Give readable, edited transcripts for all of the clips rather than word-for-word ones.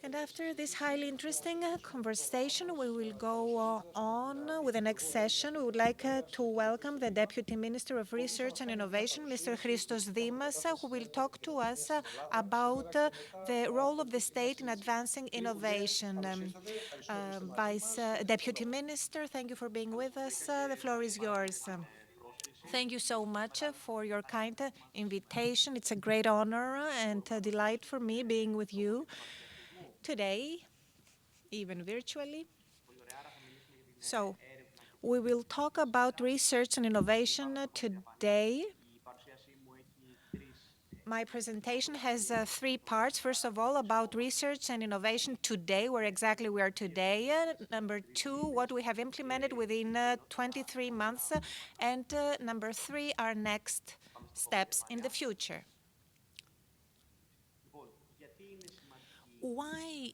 And after this highly interesting conversation, we will go on with the next session. We would like to welcome the Deputy Minister of Research and Innovation, Mr. Christos Dimas, who will talk to us about the role of the state in advancing innovation. Deputy Minister, thank you for being with us. The floor is yours. Thank you so much for your kind invitation. It's a great honor and a delight for me being with you today, even virtually. So, we will talk about research and innovation today. My presentation has three parts. First of all, about research and innovation today, where exactly we are today. Number two, what we have implemented within 23 months. And number three, our next steps in the future. Why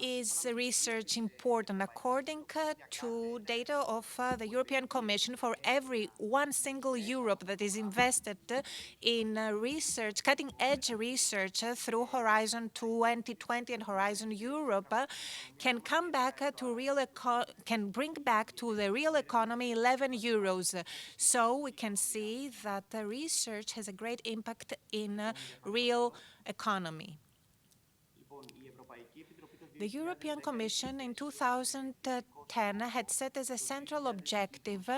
is research important? According to data of the European Commission, for every one single euro that is invested in research, cutting-edge research through Horizon 2020 and Horizon Europe, can come back can bring back to the real economy 11 euros. So we can see that research has a great impact in real economy. The European Commission in 2010 had set as a central objective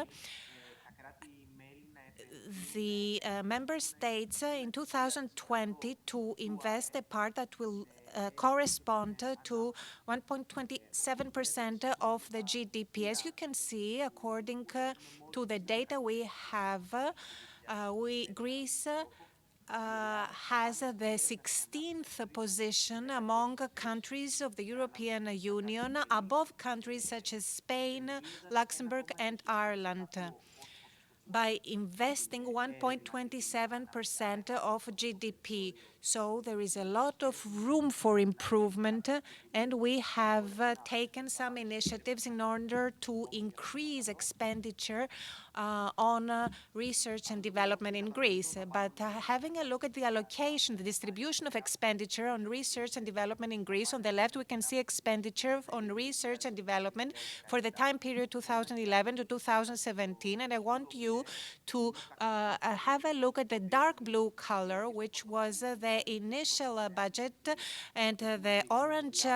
the member states in 2020 to invest a part that will correspond to 1.27% of the GDP. As you can see, according to the data we have, Greece has the 16th position among countries of the European Union, above countries such as Spain, Luxembourg, and Ireland, by investing 1.27% of GDP. So there is a lot of room for improvement, and we have taken some initiatives in order to increase expenditure on research and development in Greece. But having a look at the allocation, the distribution of expenditure on research and development in Greece, on the left we can see expenditure on research and development for the time period 2011 to 2017, and I want you to have a look at the dark blue color, which was the initial budget, and the orange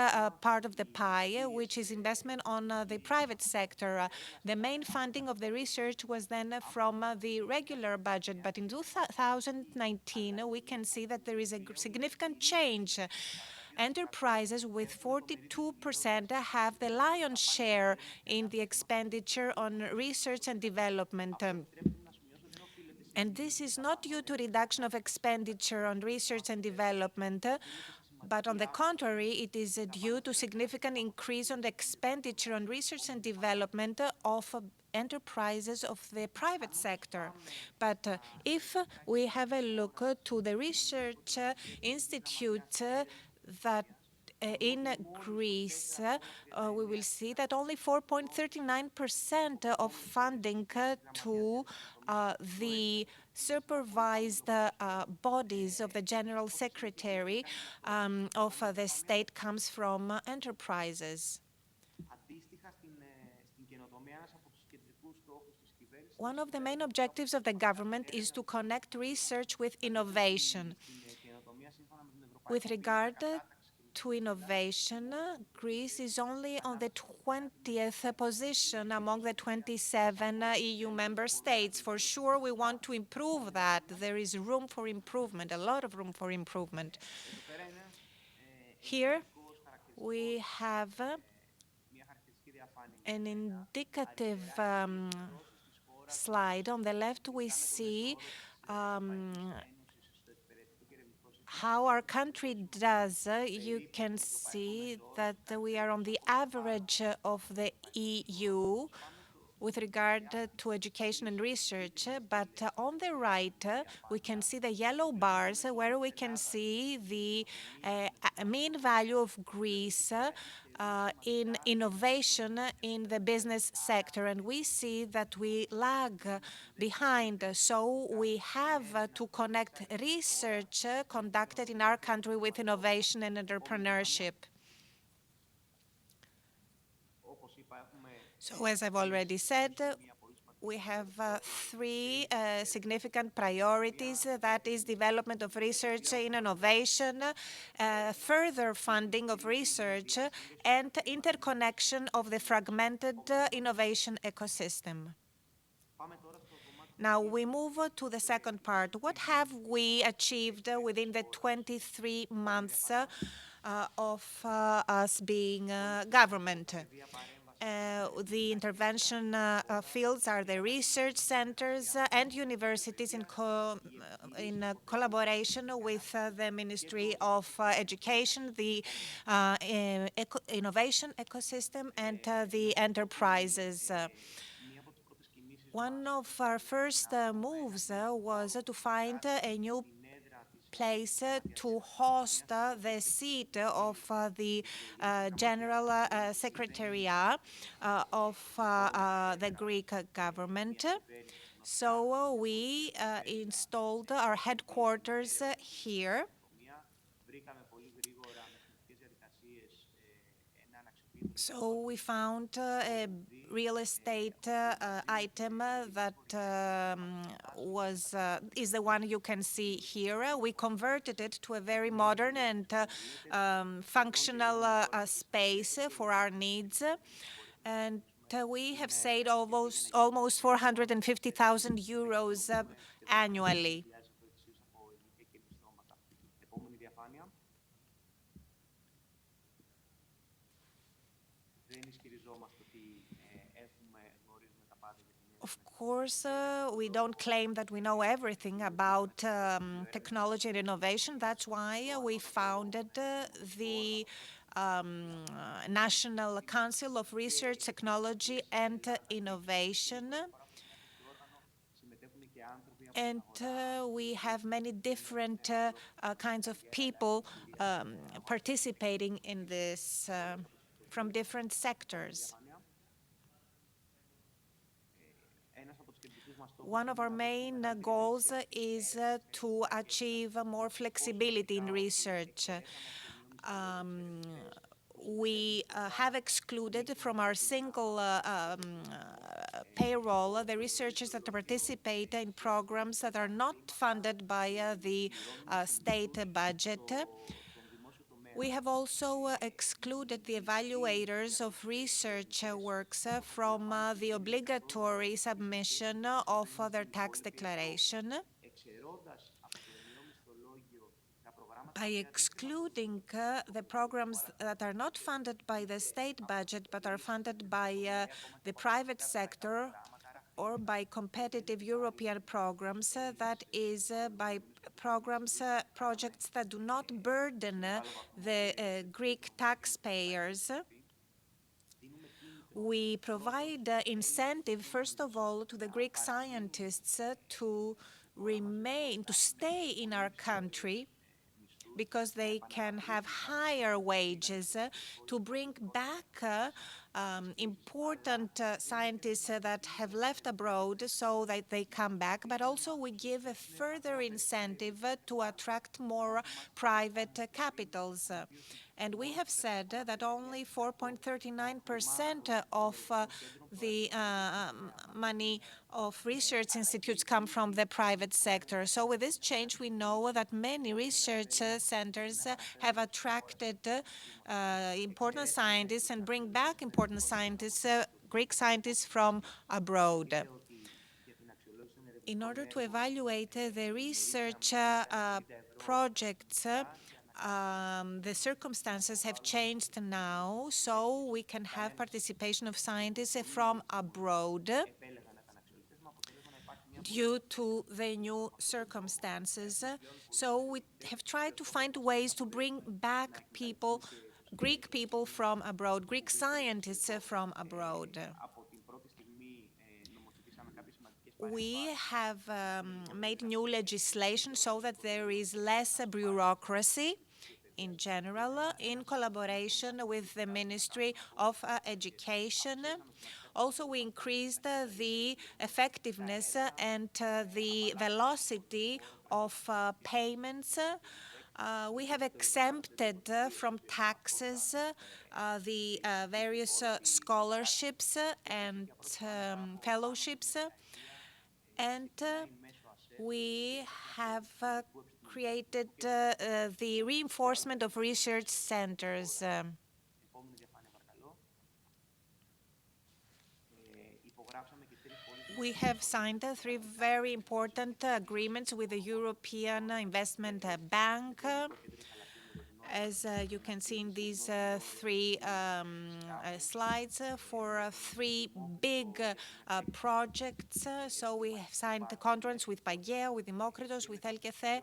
part of the pie, which is investment on the private sector. The main funding of the research was then from the regular budget, but in 2019 we can see that there is a significant change. Enterprises with 42% have the lion's share in the expenditure on research and development. And this is not due to reduction of expenditure on research and development, but on the contrary, it is due to significant increase on the expenditure on research and development of enterprises of the private sector. But if we have a look to the research institute that in Greece, we will see that only 4.39% of funding to the supervised bodies of the General Secretary of the state comes from enterprises. One of the main objectives of the government is to connect research with innovation. With regard to innovation, Greece is only on the 20th position among the 27 EU member states. For sure, we want to improve that. There is room for improvement, a lot of room for improvement. Here, we have an indicative slide. On the left, we see how our country does. You can see that we are on the average of the EU with regard to education and research. But on the right, we can see the yellow bars where we can see the mean value of Greece in innovation in the business sector, and we see that we lag behind. So we have to connect research conducted in our country with innovation and entrepreneurship. So as I've already said, we have three significant priorities. That is development of research in innovation, further funding of research, and interconnection of the fragmented innovation ecosystem. Now we move to the second part. What have we achieved within the 23 months of us being government? The intervention fields are the research centers and universities in collaboration with the Ministry of Education, the innovation ecosystem, and the enterprises. One of our first moves was to find a new place to host the seat of the General Secretariat of the Greek government. So we installed our headquarters here. So we found a real estate item that is the one you can see here. We converted it to a very modern and functional space for our needs, and we have saved almost 450,000 euros annually. Of course, we don't claim that we know everything about technology and innovation. That's why we founded the National Council of Research, Technology and Innovation. And we have many different kinds of people participating in this from different sectors. One of our main goals is to achieve more flexibility in research. We have excluded from our single payroll the researchers that participate in programs that are not funded by the state budget. We have also excluded the evaluators of research works from the obligatory submission of their tax declaration. By excluding the programs that are not funded by the state budget but are funded by the private sector or by competitive European programs, that is, by projects that do not burden the Greek taxpayers. We provide incentive, first of all, to the Greek scientists to stay in our country, because they can have higher wages to bring back important scientists that have left abroad so that they come back. But also we give a further incentive to attract more private capitals. And we have said that only 4.39% of the money of research institutes come from the private sector. So with this change, we know that many research centers have attracted important scientists and bring back important scientists, Greek scientists from abroad. In order to evaluate the research projects, the circumstances have changed now, so we can have participation of scientists from abroad due to the new circumstances. So we have tried to find ways to bring back people, Greek people from abroad, Greek scientists from abroad. We have made new legislation so that there is less bureaucracy in general, in collaboration with the Ministry of Education. Also, we increased the effectiveness and the velocity of payments. We have exempted from taxes the various scholarships and fellowships, and we have created the reinforcement of research centers. We have signed three very important agreements with the European Investment Bank. As you can see in these three slides, for three big projects. So we have signed the contracts with Pagea, with Demokritos, with Elkeθε.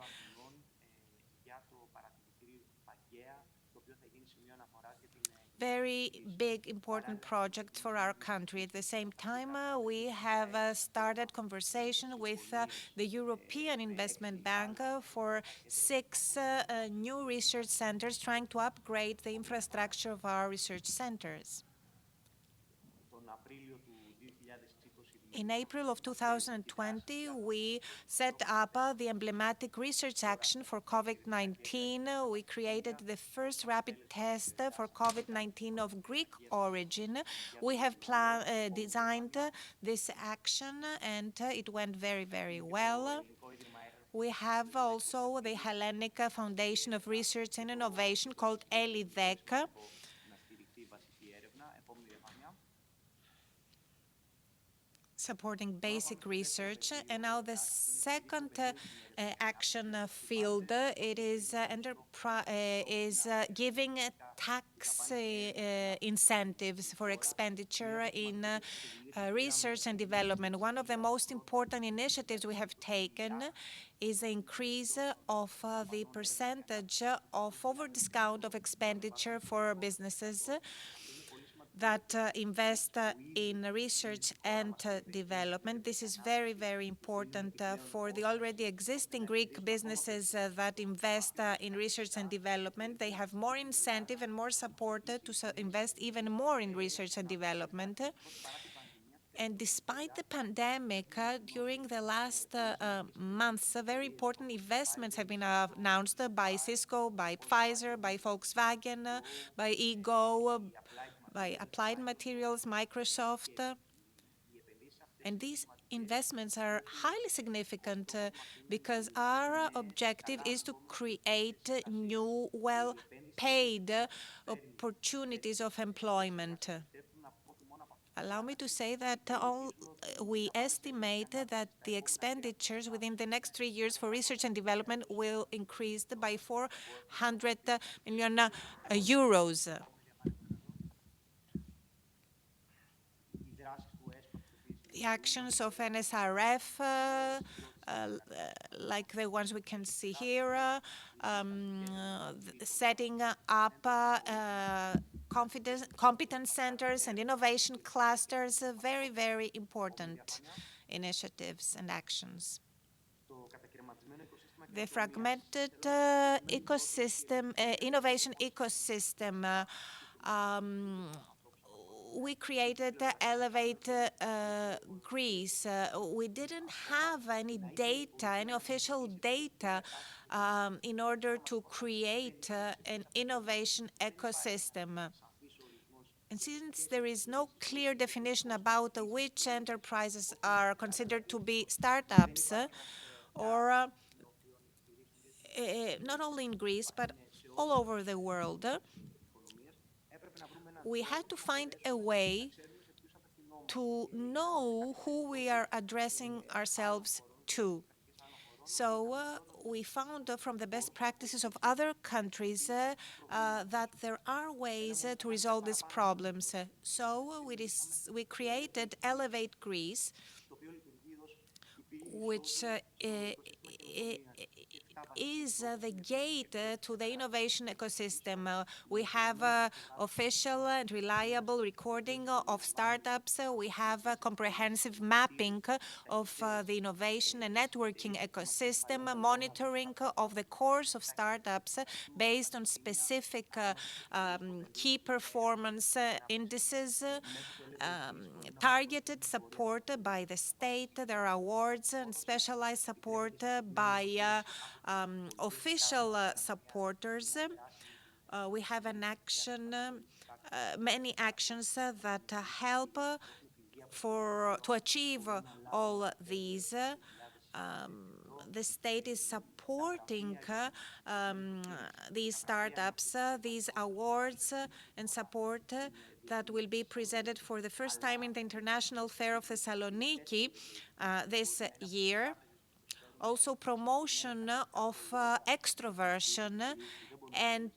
Very big, important project for our country. At the same time, we have started conversation with the European Investment Bank for six new research centers, trying to upgrade the infrastructure of our research centers. In April of 2020, we set up the emblematic research action for COVID-19. We created the first rapid test for COVID-19 of Greek origin. We have designed this action, and it went very, very well. We have also the Hellenic Foundation of Research and Innovation called EEST, supporting basic research. And now the second action field, it is giving tax incentives for expenditure in research and development. One of the most important initiatives we have taken is the increase of the percentage of over-discount of expenditure for businesses that invest in research and development. This is very, very important for the already existing Greek businesses that invest in research and development. They have more incentive and more support to invest even more in research and development. And despite the pandemic, during the last months, very important investments have been announced by Cisco, by Pfizer, by Volkswagen, by Ego, by Applied Materials, Microsoft. And these investments are highly significant because our objective is to create new, well-paid opportunities of employment. Allow me to say that we estimate that the expenditures within the next 3 years for research and development will increase by 400 million euros. The actions of NSRF, like the ones we can see here, setting up competence centers and innovation clusters, very, very important initiatives and actions. The fragmented innovation ecosystem, we created Elevate Greece. We didn't have any data, any official data, in order to create an innovation ecosystem. And since there is no clear definition about which enterprises are considered to be startups, or not only in Greece, but all over the world, we had to find a way to know who we are addressing ourselves to. So we found from the best practices of other countries that there are ways to resolve these problems. So we created Elevate Greece, which is the gate to the innovation ecosystem. We have official and reliable recording of startups. We have a comprehensive mapping of the innovation and networking ecosystem, monitoring of the course of startups based on specific key performance indices, targeted support by the state. There are awards and specialized support by official supporters. We have many actions that help to achieve all these. The state is supporting these startups, these awards and support that will be presented for the first time in the International Fair of Thessaloniki this year. Also promotion of extroversion and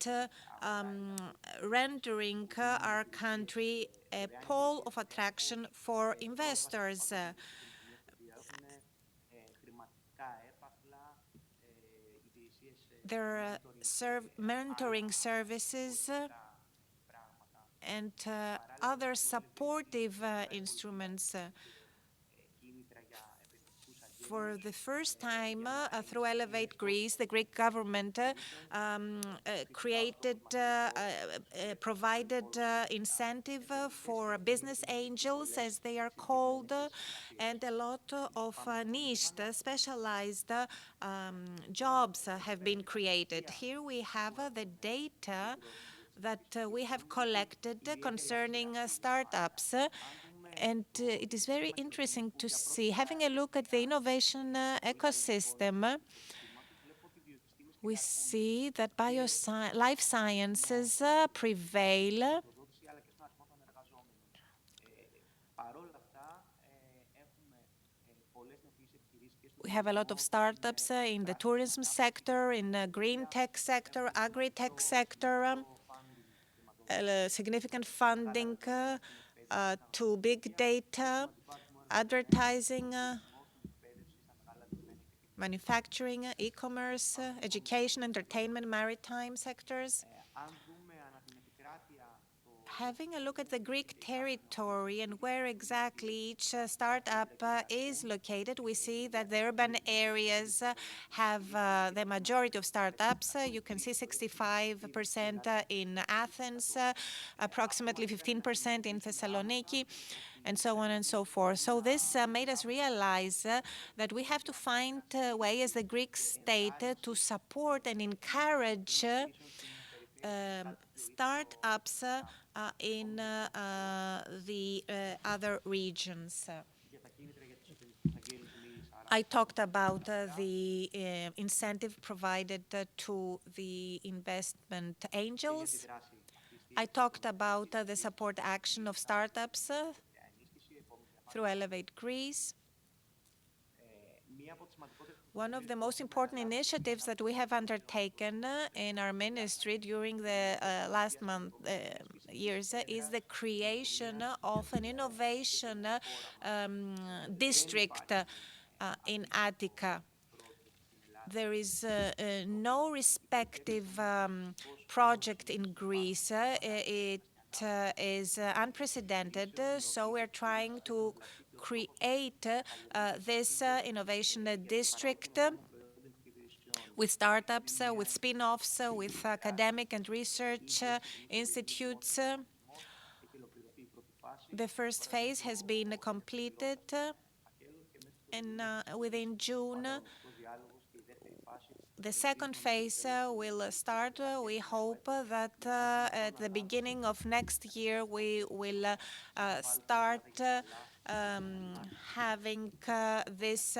rendering our country a pole of attraction for investors. There are mentoring services and other supportive instruments. For the first time, through Elevate Greece, the Greek government provided incentive for business angels, as they are called, and a lot of niched, specialized jobs have been created. Here we have the data that we have collected concerning startups. And it is very interesting to see, having a look at the innovation ecosystem, we see that life sciences prevail. We have a lot of startups in the tourism sector, in the green tech sector, agri-tech sector, significant funding to big data, advertising, manufacturing, e-commerce, education, entertainment, maritime sectors. Having a look at the Greek territory and where exactly each startup is located, we see that the urban areas have the majority of startups. You can see 65% in Athens, approximately 15% in Thessaloniki, and so on and so forth. So this made us realize that we have to find a way as the Greek state to support and encourage startups in the other regions. I talked about the incentive provided to the investment angels. I talked about the support action of startups through Elevate Greece. One of the most important initiatives that we have undertaken in our ministry during the last years is the creation of an innovation district in Attica. There is no respective project in Greece. It is unprecedented, so we're trying to create this innovation district with startups, with spin-offs, with academic and research institutes. The first phase has been completed, and within June, the second phase will start. We hope that at the beginning of next year, we will start having this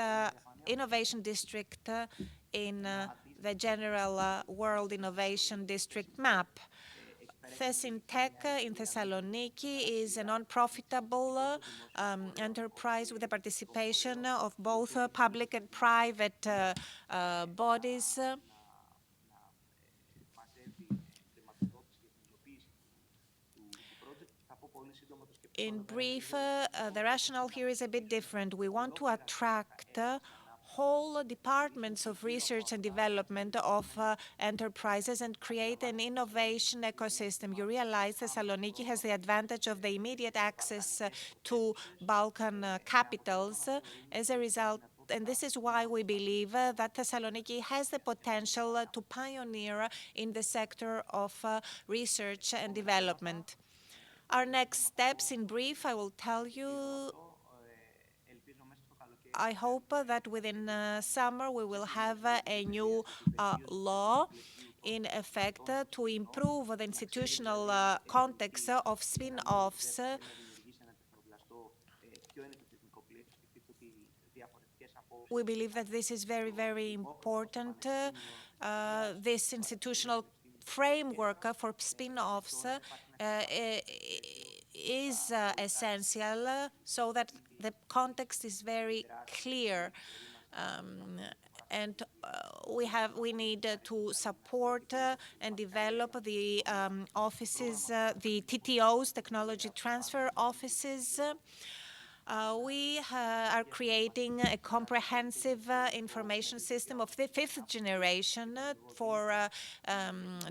innovation district in the general World Innovation District map. Thesintech in Thessaloniki is a non-profitable enterprise with the participation of both public and private bodies. In brief, the rationale here is a bit different. We want to attract whole departments of research and development of enterprises and create an innovation ecosystem. You realize Thessaloniki has the advantage of the immediate access to Balkan capitals. As a result, and this is why we believe that Thessaloniki has the potential to pioneer in the sector of research and development. Our next steps, in brief, I will tell you. I hope that within summer we will have a new law in effect to improve the institutional context of spin-offs. We believe that this is very, very important. This institutional framework for spin-offs is essential so that the context is very clear. And we need to support and develop the offices, the TTOs, technology transfer offices. We are creating a comprehensive information system of the fifth generation for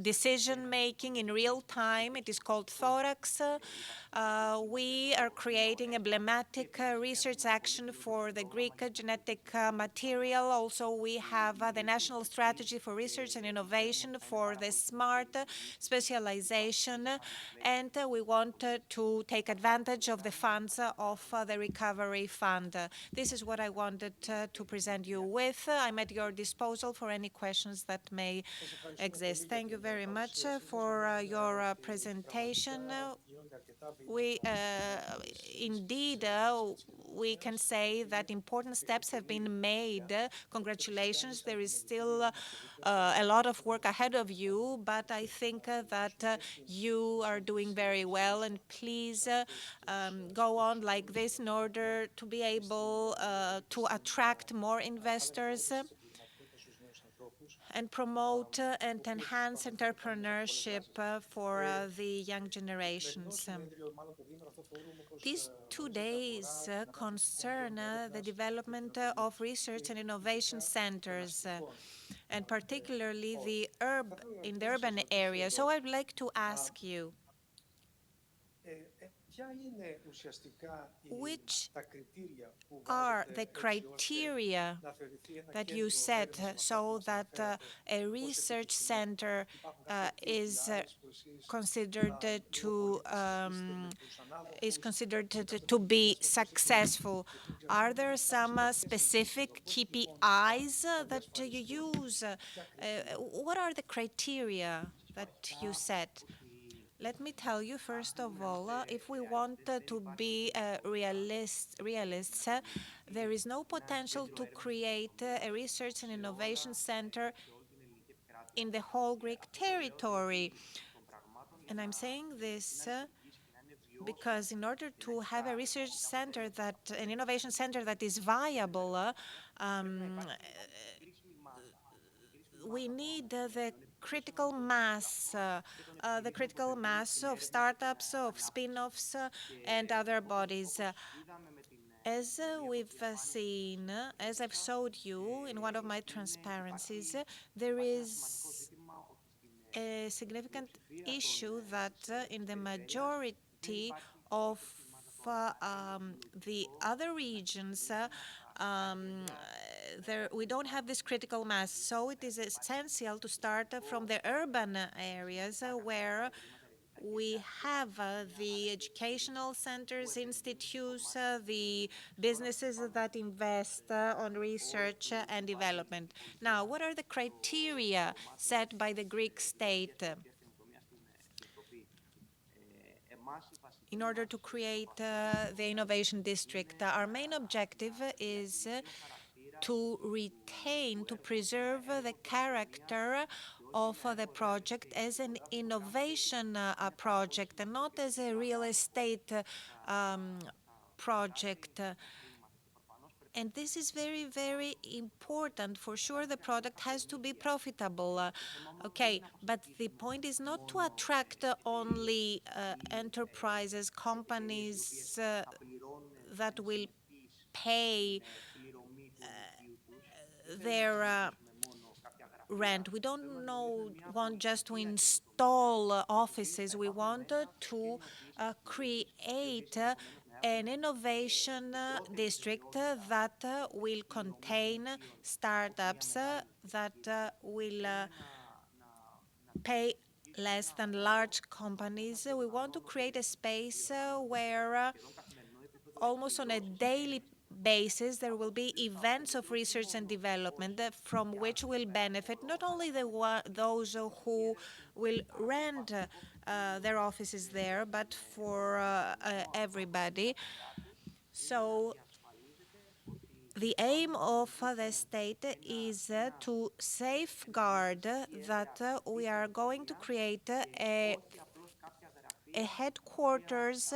decision making in real time. It is called Thorax. We are creating emblematic research action for the Greek genetic material. Also, we have the National Strategy for Research and Innovation for the smart specialization, and we want to take advantage of the funds of the Recovery Fund. This is what I wanted to present you with. I'm at your disposal for any questions that may exist. Thank you very much for your presentation. We indeed we can say that important steps have been made. Congratulations. There is still a lot of work ahead of you, but I think that you are doing very well, and please go on like this in order to be able to attract more investors and promote and enhance entrepreneurship for the young generations. These 2 days concern the development of research and innovation centers, and particularly in the urban area. So I'd like to ask you, which are the criteria that you set so that a research center is considered to be successful? Are there some specific KPIs that you use? What are the criteria that you set? Let me tell you, first of all, if we want to be realists, there is no potential to create a research and innovation center in the whole Greek territory. And I'm saying this because in order to have a research center an innovation center that is viable, we need the critical mass of startups, of spin-offs, and other bodies. As we've seen, as I've showed you in one of my transparencies, there is a significant issue that in the majority of the other regions, we don't have this critical mass. So it is essential to start from the urban areas where we have the educational centers, institutes, the businesses that invest on research and development. Now, what are the criteria set by the Greek state in order to create the innovation district? Our main objective is to retain, to preserve the character of the project as an innovation project and not as a real estate project. And this is very, very important. For sure, the product has to be profitable. Okay, but the point is not to attract only enterprises, companies that will pay their rent. We don't want just to install offices. We want to create an innovation district that will contain startups that will pay less than large companies. We want to create a space where almost on a daily basis there will be events of research and development from which will benefit not only those who will rent their offices there, but for everybody. So the aim of the state is to safeguard that we are going to create a headquarters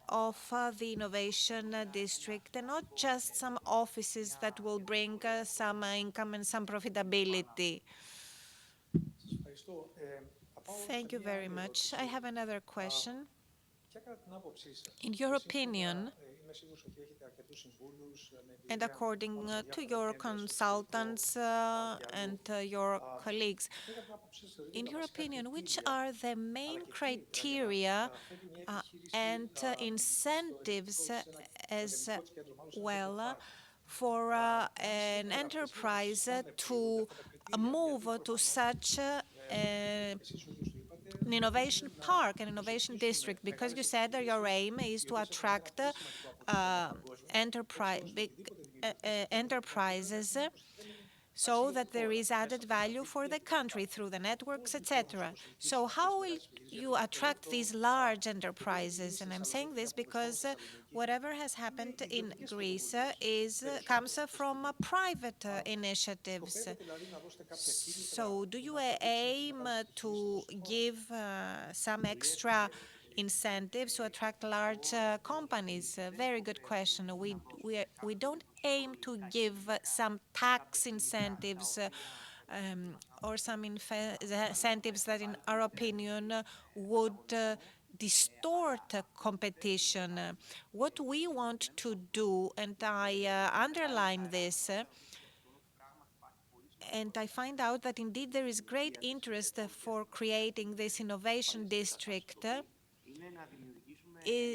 of the innovation district, and not just some offices that will bring some income and some profitability. Thank you very much. I have another question. In your opinion, and according to your consultants and your colleagues, in your opinion, which are the main criteria and incentives as well for an enterprise to move to such an innovation park, an innovation district? Because you said that your aim is to attract big enterprises so that there is added value for the country through the networks, etc. So how will you attract these large enterprises? And I'm saying this because whatever has happened in Greece comes from private initiatives. So do you aim to give some extra incentives to attract large companies? Very good question. We don't aim to give some tax incentives or some incentives that, in our opinion, would distort competition. What we want to do, and I underline this, and I find out that indeed there is great interest for creating this innovation district.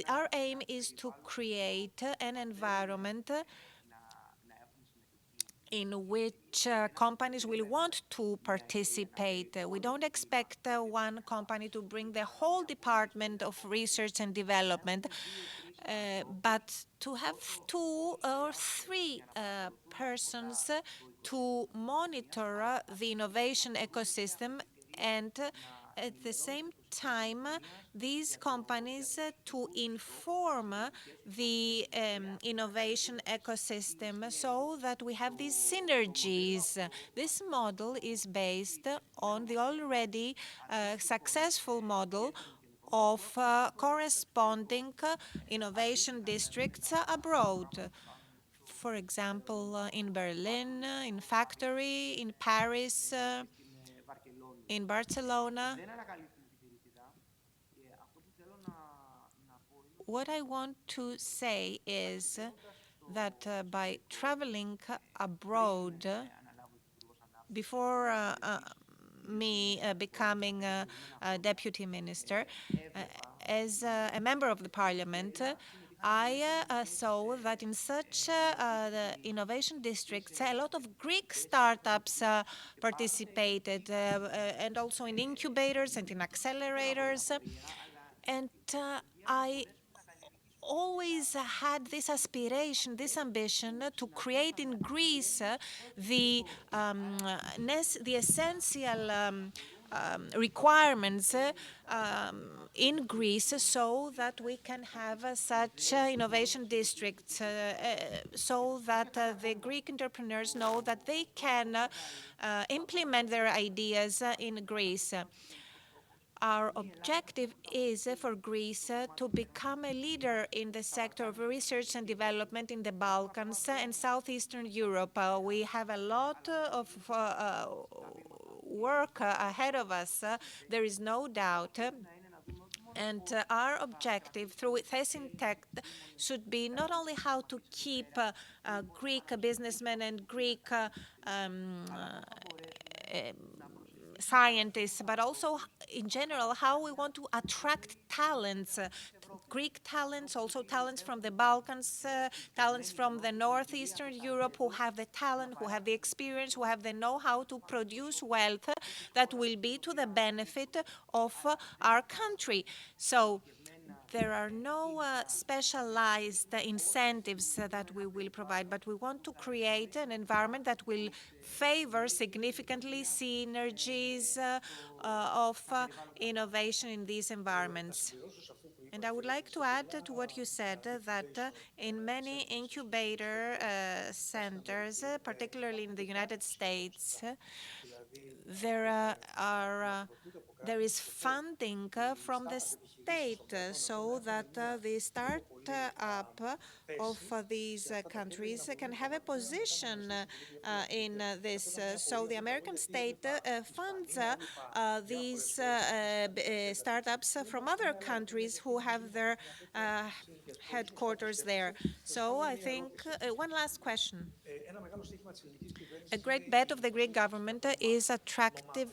Our aim is to create an environment in which companies will want to participate. We don't expect one company to bring the whole department of research and development, but to have two or three persons to monitor the innovation ecosystem, and at the same time these companies to inform the innovation ecosystem so that we have these synergies. This model is based on the already successful model of corresponding innovation districts abroad. For example, in Berlin, in Factory, in Paris, in Barcelona. What I want to say is that by traveling abroad, before me becoming a deputy minister, as a member of the parliament, I saw that in such the innovation districts, a lot of Greek startups participated, and also in incubators and in accelerators. And I always had this aspiration, this ambition to create in Greece the essential requirements in Greece so that we can have such innovation districts, so that the Greek entrepreneurs know that they can implement their ideas in Greece. Our objective is for Greece to become a leader in the sector of research and development in the Balkans and Southeastern Europe. We have a lot of work ahead of us, there is no doubt. And our objective through Hellenic should be not only how to keep Greek businessmen and Greek scientists, but also in general how we want to attract talents, Greek talents, also talents from the Balkans, talents from the northeastern Europe who have the talent, who have the experience, who have the know-how to produce wealth that will be to the benefit of our country. So there are no specialized incentives that we will provide, but we want to create an environment that will favor significantly synergies of innovation in these environments. And I would like to add to what you said that in many incubator centers, particularly in the United States, there there is funding from the state so that the start-up of these countries can have a position in this. So the American state funds these startups from other countries who have their headquarters there. So I think one last question. A great bet of the Greek government is attractive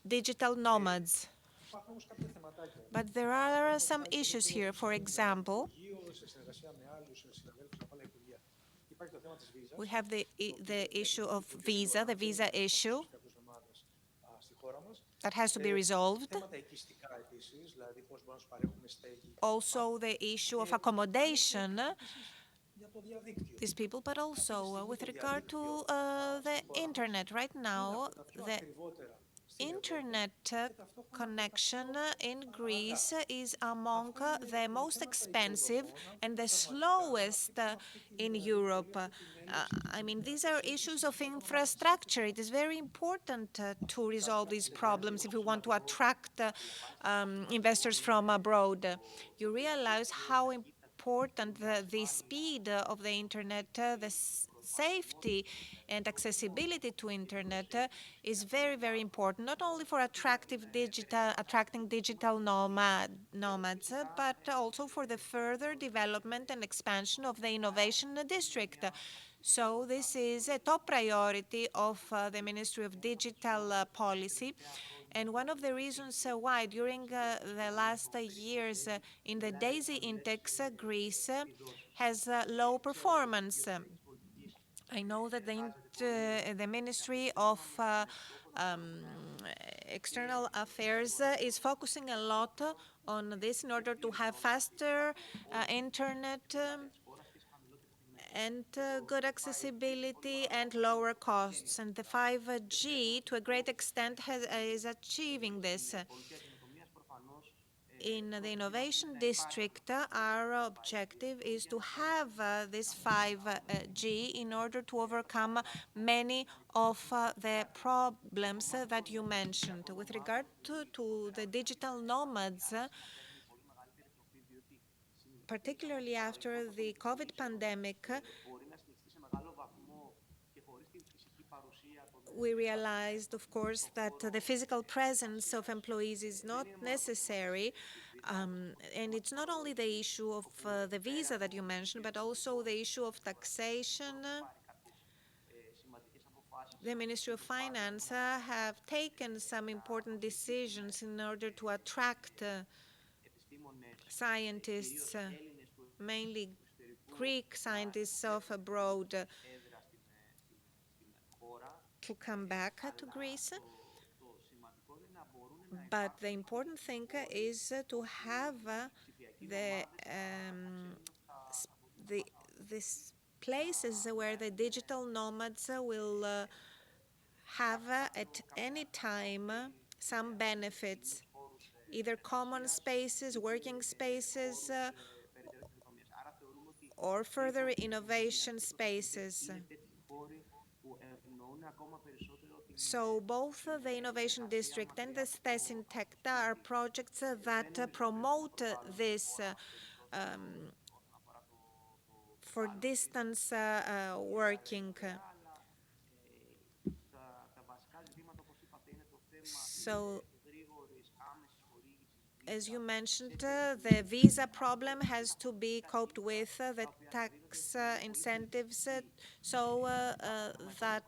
digital nomads. But there are some issues here. For example, we have the issue of visa, the visa issue that has to be resolved. Also, the issue of accommodation these people, but also with regard to the internet. Right now, the internet connection in Greece is among the most expensive and the slowest in Europe. I mean, these are issues of infrastructure. It is very important to resolve these problems if we want to attract investors from abroad. You realize how important the speed of the internet, the safety and accessibility to internet is very, very important, not only for attracting digital nomads, but also for the further development and expansion of the innovation district. So this is a top priority of the Ministry of Digital Policy. And one of the reasons why during the last years in the DAISY index, Greece has low performance. I know that the Ministry of External Affairs is focusing a lot on this in order to have faster internet and good accessibility and lower costs. And the 5G, to a great extent, is achieving this. In the innovation district, our objective is to have this 5G in order to overcome many of the problems that you mentioned. With regard to the digital nomads, particularly after the COVID pandemic, we realized, of course, that the physical presence of employees is not necessary. And it's not only the issue of the visa that you mentioned, but also the issue of taxation. The Ministry of Finance have taken some important decisions in order to attract scientists, mainly Greek scientists of abroad, to come back to Greece. But the important thing is to have the the these places where the digital nomads will have at any time some benefits, either common spaces, working spaces, or further innovation spaces. So both the Innovation District and the STES Tech are projects that promote this for distance working. So as you mentioned, the visa problem has to be coped with, the tax incentives, that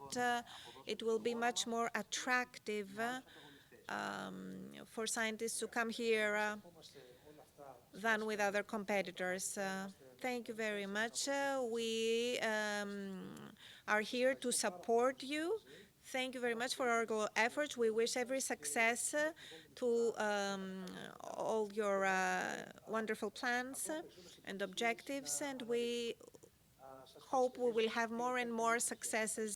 it will be much more attractive for scientists to come here than with other competitors. Thank you very much. We are here to support you. Thank you very much for all your efforts. We wish every success to all your wonderful plans and objectives, and we hope we will have more and more successes